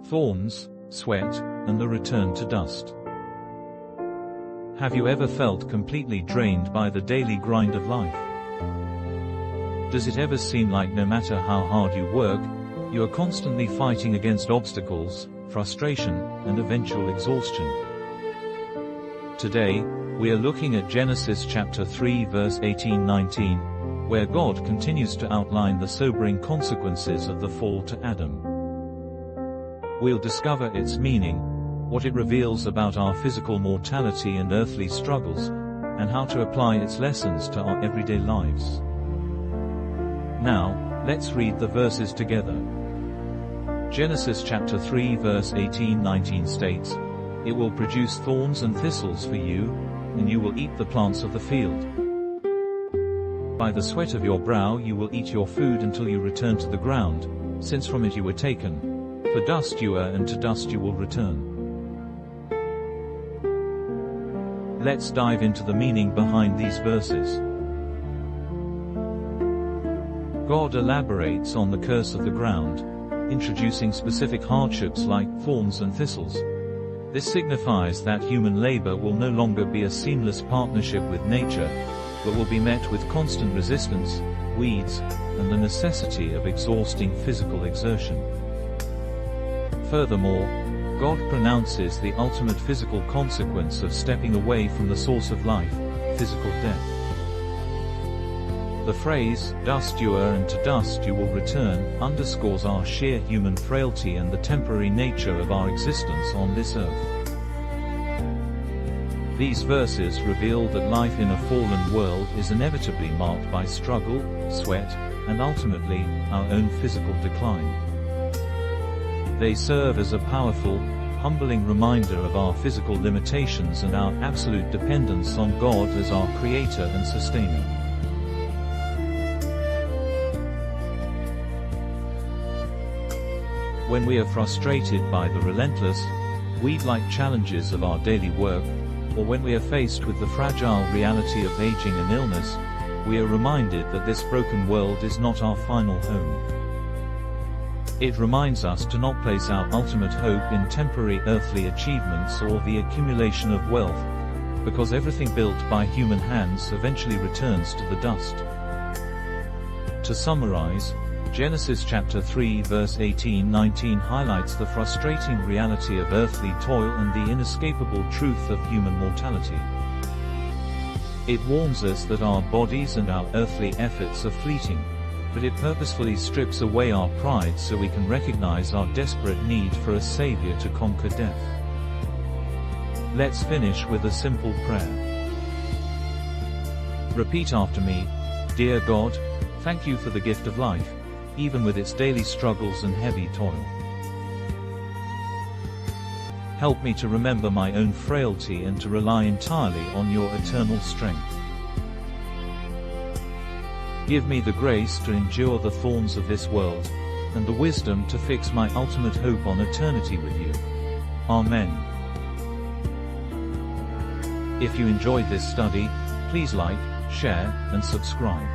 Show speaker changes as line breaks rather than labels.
thorns, sweat, and the return to dust. Have you ever felt completely drained by the daily grind of life? Does it ever seem like no matter how hard you work, you are constantly fighting against obstacles, frustration, and eventual exhaustion? Today, we are looking at Genesis chapter 3 verse 18-19, where God continues to outline the sobering consequences of the fall to Adam. We'll discover its meaning, what it reveals about our physical mortality and earthly struggles, and how to apply its lessons to our everyday lives. Now, let's read the verses together. Genesis chapter 3 verse 18-19 states, "It will produce thorns and thistles for you, and you will eat the plants of the field. By the sweat of your brow you will eat your food until you return to the ground, since from it you were taken. For dust you are, and to dust you will return." Let's dive into the meaning behind these verses. God elaborates on the curse of the ground, introducing specific hardships like thorns and thistles. This signifies that human labor will no longer be a seamless partnership with nature, but will be met with constant resistance, weeds, and the necessity of exhausting physical exertion. Furthermore, God pronounces the ultimate physical consequence of stepping away from the source of life, physical death. The phrase, "Dust you are and to dust you will return," underscores our sheer human frailty and the temporary nature of our existence on this earth. These verses reveal that life in a fallen world is inevitably marked by struggle, sweat, and ultimately, our own physical decline. They serve as a powerful, humbling reminder of our physical limitations and our absolute dependence on God as our Creator and Sustainer. When we are frustrated by the relentless, weed-like challenges of our daily work, or when we are faced with the fragile reality of aging and illness, we are reminded that this broken world is not our final home. It reminds us to not place our ultimate hope in temporary earthly achievements or the accumulation of wealth, because everything built by human hands eventually returns to the dust. To summarize, Genesis chapter 3 verse 18-19 highlights the frustrating reality of earthly toil and the inescapable truth of human mortality. It warns us that our bodies and our earthly efforts are fleeting, but it purposefully strips away our pride so we can recognize our desperate need for a Savior to conquer death. Let's finish with a simple prayer. Repeat after me. Dear God, thank you for the gift of life, even with its daily struggles and heavy toil. Help me to remember my own frailty and to rely entirely on your eternal strength. Give me the grace to endure the thorns of this world, and the wisdom to fix my ultimate hope on eternity with you. Amen. If you enjoyed this study, please like, share, and subscribe.